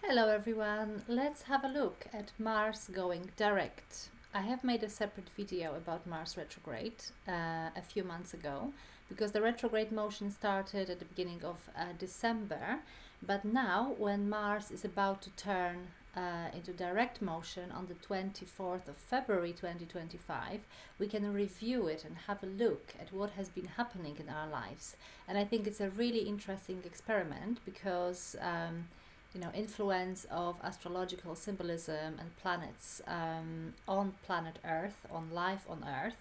Hello everyone, let's have a look at Mars going direct. I have made a separate video about Mars retrograde a few months ago because the retrograde motion started at the beginning of December, but now when Mars is about to turn into direct motion on the 24th of February 2025, we can review it and have a look at what has been happening in our lives. And I think it's a really interesting experiment because influence of astrological symbolism and planets on planet Earth, on life on Earth,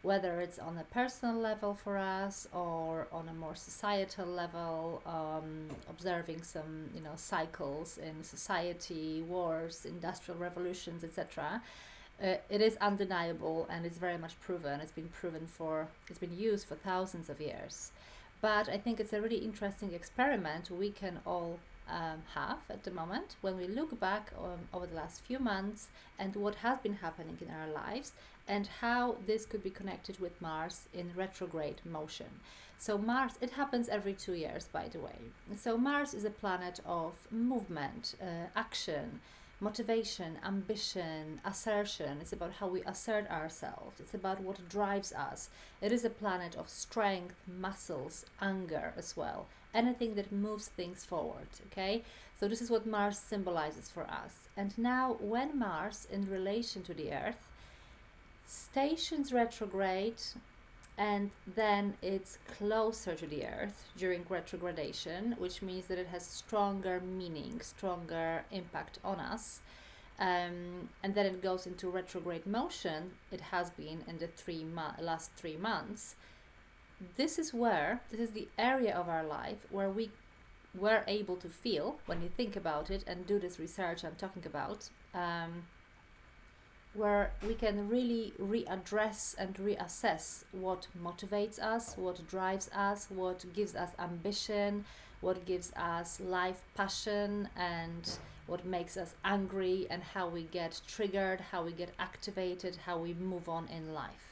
whether it's on a personal level for us or on a more societal level, observing some cycles in society, wars, industrial revolutions, etc. It is undeniable and it's very much proven. It's been used for thousands of years. But I think it's a really interesting experiment we can all have at the moment when we look back over the last few months and what has been happening in our lives and how this could be connected with Mars in retrograde motion. So Mars, it happens every 2 years, by the way. So Mars is a planet of movement, action, motivation, ambition, assertion. It's about how we assert ourselves. It's about what drives us. It is a planet of strength, muscles, anger as well. Anything that moves things forward, okay? So this is what Mars symbolizes for us. And now when Mars, in relation to the Earth, stations retrograde and then it's closer to the Earth during retrogradation, which means that it has stronger meaning, stronger impact on us. And then it goes into retrograde motion. It has been in the last 3 months. This is the area of our life where we were able to feel, when you think about it and do this research I'm talking about, where we can really readdress and reassess what motivates us, what drives us, what gives us ambition, what gives us life passion, and what makes us angry, and how we get triggered, how we get activated, how we move on in life.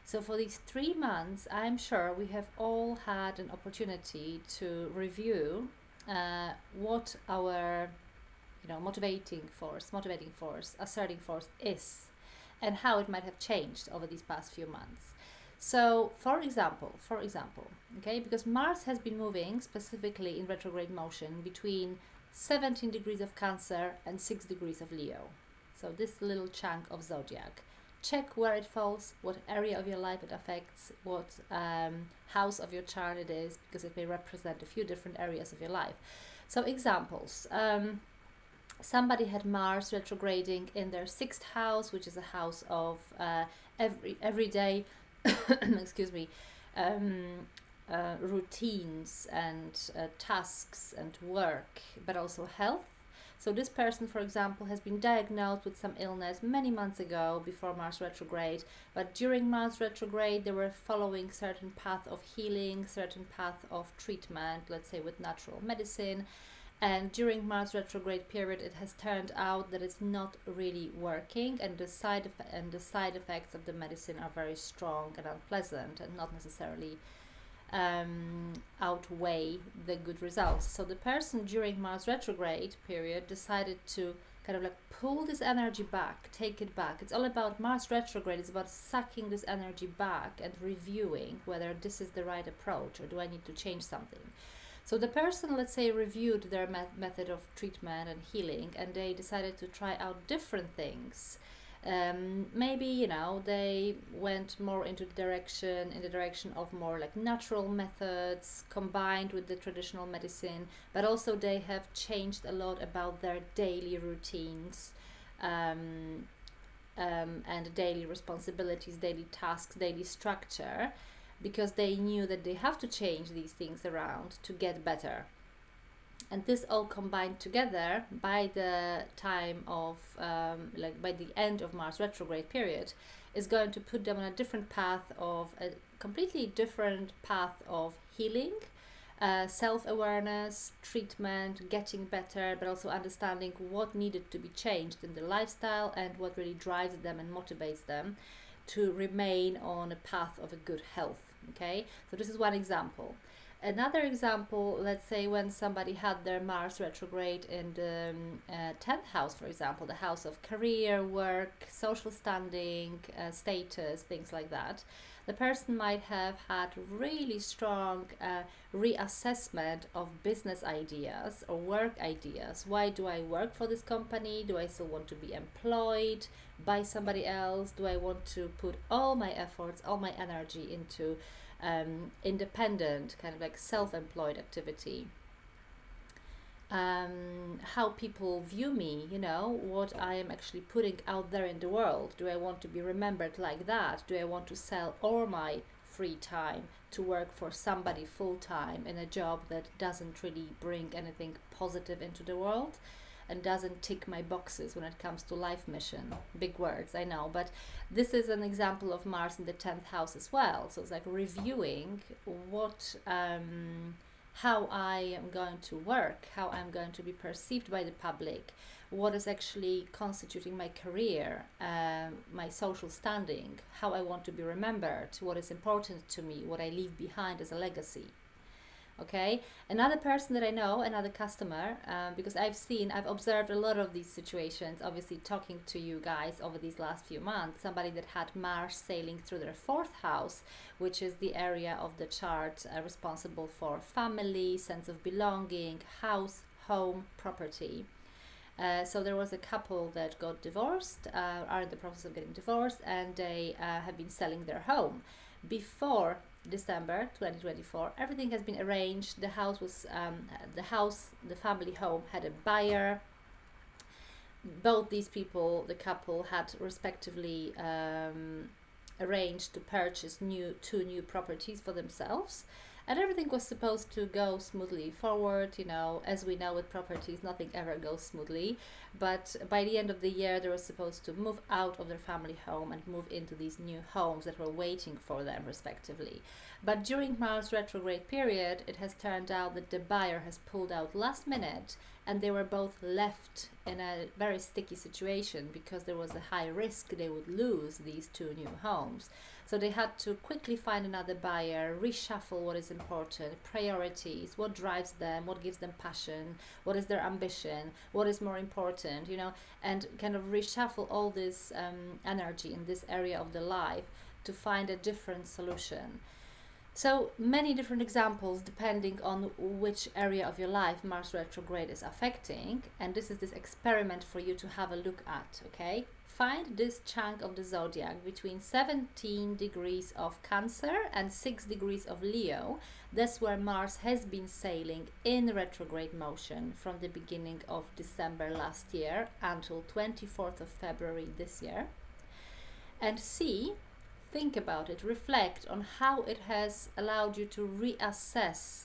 So for these 3 months, I'm sure we have all had an opportunity to review what our motivating force, asserting force is, and how it might have changed over these past few months. So, for example, okay, because Mars has been moving specifically in retrograde motion between 17 degrees of Cancer and 6 degrees of Leo. So this little chunk of zodiac. Check where it falls, what area of your life it affects, what house of your chart it is, because it may represent a few different areas of your life. So examples. Somebody had Mars retrograding in their 6th house, which is a house of everyday excuse me, routines and tasks and work, but also health. So this person, for example, has been diagnosed with some illness many months ago before Mars retrograde, but during Mars retrograde they were following certain path of healing, certain path of treatment, let's say with natural medicine. And during Mars retrograde period, it has turned out that it's not really working, and the side effects of the medicine are very strong and unpleasant, and not necessarily outweigh the good results. So the person during Mars retrograde period decided to kind of like pull this energy back, take it back. It's all about Mars retrograde. It's about sucking this energy back and reviewing whether this is the right approach or do I need to change something. So the person, let's say, reviewed their method of treatment and healing, and they decided to try out different things. Maybe they went more in the direction of more like natural methods combined with the traditional medicine, but also they have changed a lot about their daily routines and daily responsibilities, daily tasks, daily structure, because they knew that they have to change these things around to get better. And this all combined together by the time of by the end of Mars retrograde period is going to put them on a different path, of a completely different path of healing, self-awareness, treatment, getting better, but also understanding what needed to be changed in their lifestyle and what really drives them and motivates them to remain on a path of a good health. Okay, so this is one example. Another example, let's say when somebody had their Mars retrograde in the 10th house, for example, the house of career, work, social standing, status, things like that, the person might have had really strong reassessment of business ideas or work ideas. Why do I work for this company? Do I still want to be employed by somebody else? Do I want to put all my efforts, all my energy into independent, kind of like self-employed activity? How people view me, you know, what I am actually putting out there in the world. Do I want to be remembered like that? Do I want to sell all my free time to work for somebody full time in a job that doesn't really bring anything positive into the world and doesn't tick my boxes when it comes to life mission? Big words, I know, but this is an example of Mars in the 10th house as well. So it's like reviewing what how I am going to work, how I'm going to be perceived by the public, what is actually constituting my career, my social standing, how I want to be remembered, what is important to me, what I leave behind as a legacy. Okay, another person that I know, another customer, because I've observed a lot of these situations, obviously talking to you guys over these last few months, somebody that had Mars sailing through their 4th house, which is the area of the chart responsible for family, sense of belonging, house, home, property. So there was a couple that got divorced, are in the process of getting divorced, and they have been selling their home. Before December 2024, everything has been arranged. The house was the family home had a buyer. Both these people, the couple, had respectively arranged to purchase two new properties for themselves, and everything was supposed to go smoothly forward. You know, as we know with properties, nothing ever goes smoothly, but by the end of the year they were supposed to move out of their family home and move into these new homes that were waiting for them respectively. But during Mars retrograde period, it has turned out that the buyer has pulled out last minute, and they were both left in a very sticky situation because there was a high risk they would lose these two new homes. So they had to quickly find another buyer, reshuffle what is important, priorities, what drives them, what gives them passion, what is their ambition, what is more important, you know, and kind of reshuffle all this energy in this area of the life to find a different solution. So many different examples depending on which area of your life Mars retrograde is affecting, and this is this experiment for you to have a look at, okay? Find this chunk of the zodiac between 17 degrees of Cancer and 6 degrees of Leo. That's where Mars has been sailing in retrograde motion from the beginning of December last year until 24th of February this year. And think about it, reflect on how it has allowed you to reassess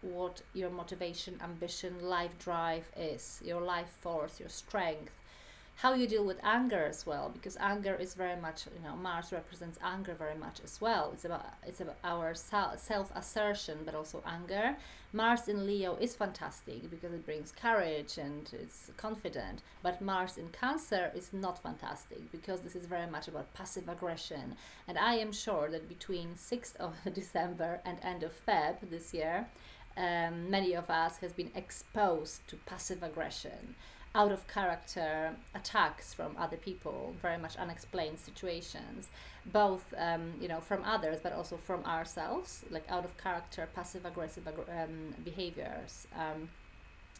what your motivation, ambition, life drive is, your life force, your strength, how you deal with anger as well, because anger is very much, you know, Mars represents anger very much as well. It's about our self-assertion, but also anger. Mars in Leo is fantastic because it brings courage and it's confident, but Mars in Cancer is not fantastic because this is very much about passive aggression. And I am sure that between 6th of December and end of Feb this year, many of us has been exposed to passive aggression, out of character attacks from other people, very much unexplained situations, both you know, from others but also from ourselves, like out of character passive aggressive behaviors.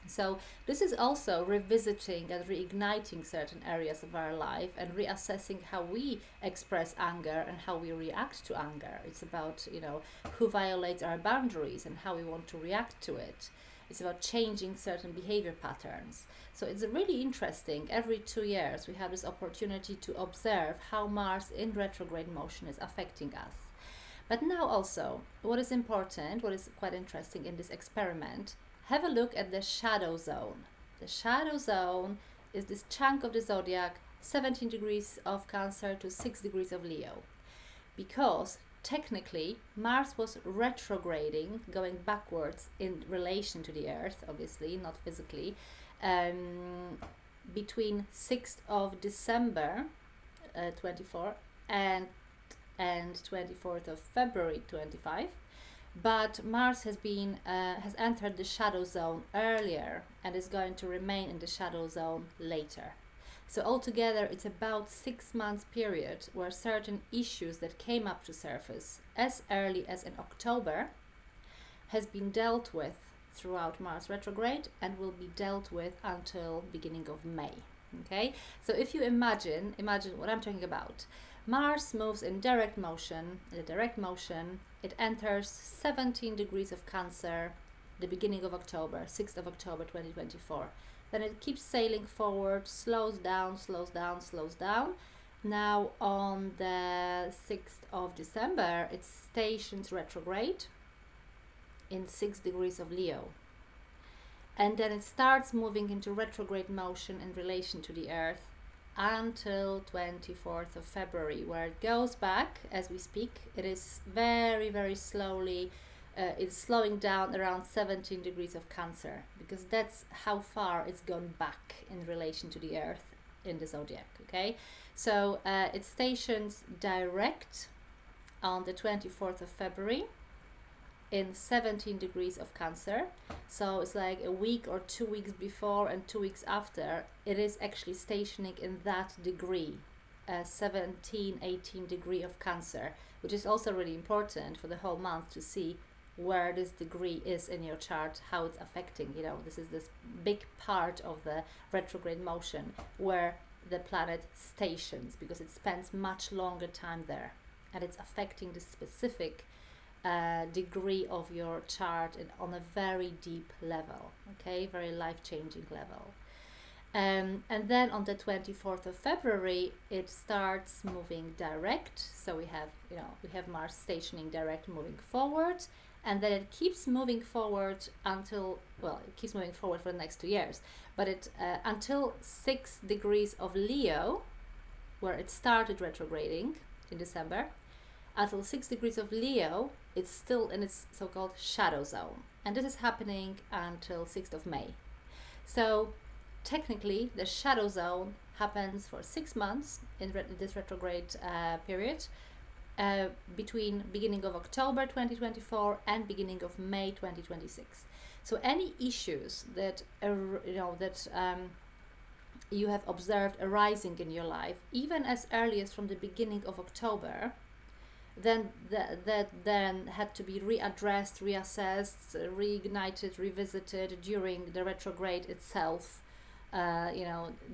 So this is also revisiting and reigniting certain areas of our life and reassessing how we express anger and how we react to anger. It's about, you know, who violates our boundaries and how we want to react to it. It's about changing certain behavior patterns. So it's really interesting. Every 2 years we have this opportunity to observe how Mars in retrograde motion is affecting us. But now also, what is important, what is quite interesting in this experiment, have a look at the shadow zone. The shadow zone is this chunk of the zodiac, 17 degrees of Cancer to 6 degrees of Leo. Because technically Mars was retrograding, going backwards in relation to the Earth, obviously, not physically, between 6th of December 24 and 24th of February 25. but Mars has entered the shadow zone earlier and is going to remain in the shadow zone later. So altogether, it's about 6 months period where certain issues that came up to surface as early as in October has been dealt with throughout Mars retrograde and will be dealt with until beginning of May. Okay, so if you imagine what I'm talking about. Mars moves in direct motion. It enters 17 degrees of Cancer the beginning of October, 6th of October 2024. Then it keeps sailing forward, slows down. Now on the 6th of December, it stations retrograde in 6 degrees of Leo. And then it starts moving into retrograde motion in relation to the Earth until 24th of February, where it goes back as we speak. It is very, very slowly, it's slowing down around 17 degrees of Cancer, because that's how far it's gone back in relation to the Earth in the zodiac. Okay, so it stations direct on the 24th of February in 17 degrees of Cancer. So it's like a week or 2 weeks before and 2 weeks after, it is actually stationing in that degree, 17, 18 degree of Cancer, which is also really important for the whole month to see where this degree is in your chart, how it's affecting, this is this big part of the retrograde motion where the planet stations, because it spends much longer time there and it's affecting the specific degree of your chart on a very deep level, okay, very life-changing level. And then on the 24th of February, it starts moving direct. So we have Mars stationing direct, moving forward, and then it keeps moving forward until, it keeps moving forward for the next 2 years, but it until 6 degrees of Leo, where it started retrograding in December. Until 6 degrees of Leo, it's still in its so-called shadow zone. And this is happening until 6th of May. So technically, the shadow zone happens for 6 months in this retrograde period, between beginning of October 2024 and beginning of May 2026. So any issues that you have observed arising in your life, even as early as from the beginning of October, then that then had to be readdressed, reassessed, reignited, revisited during the retrograde itself,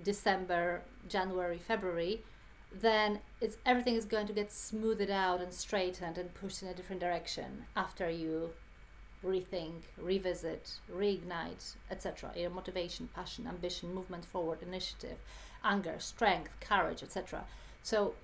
December, January, February, then everything is going to get smoothed out and straightened and pushed in a different direction after you rethink, revisit, reignite, etc. Motivation, passion, ambition, movement forward, initiative, anger, strength, courage, etc. So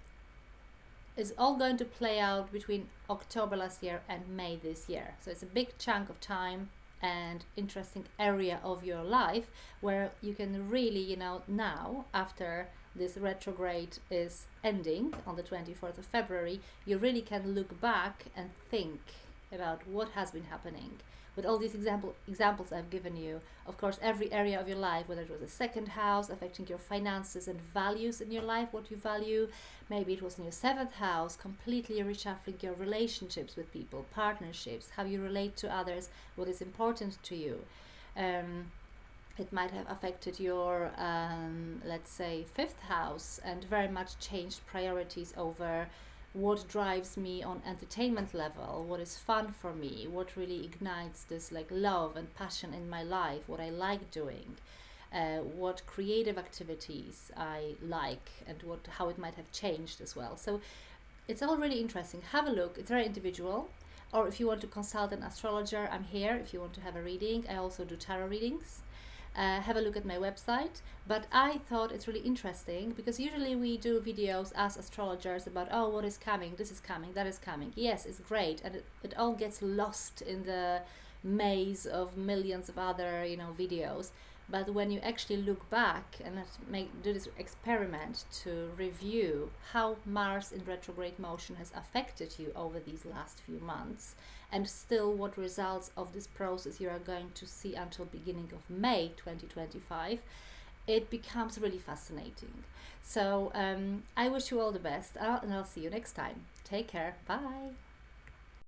it's all going to play out between October last year and May this year. So it's a big chunk of time and interesting area of your life where you can really, now after this retrograde is ending on the 24th of February, you really can look back and think about what has been happening. With all these examples I've given you, of course, every area of your life, whether it was a second house affecting your finances and values in your life, what you value, maybe it was in your 7th house, completely reshuffling your relationships with people, partnerships, how you relate to others, what is important to you. It might have affected your, let's say, 5th house and very much changed priorities over what drives me on entertainment level, what is fun for me, what really ignites this love and passion in my life, what I like doing, what creative activities I like, and how it might have changed as well. So it's all really interesting. Have a look. It's very individual. Or if you want to consult an astrologer, I'm here. If you want to have a reading, I also do tarot readings. Have a look at my website. But I thought it's really interesting because usually we do videos as astrologers about, what is coming, this is coming, that is coming. Yes, it's great, and it all gets lost in the maze of millions of other videos. But when you actually look back and do this experiment to review how Mars in retrograde motion has affected you over these last few months, and still what results of this process you are going to see until beginning of May 2025, it becomes really fascinating. So I wish you all the best, and I'll see you next time. Take care. Bye.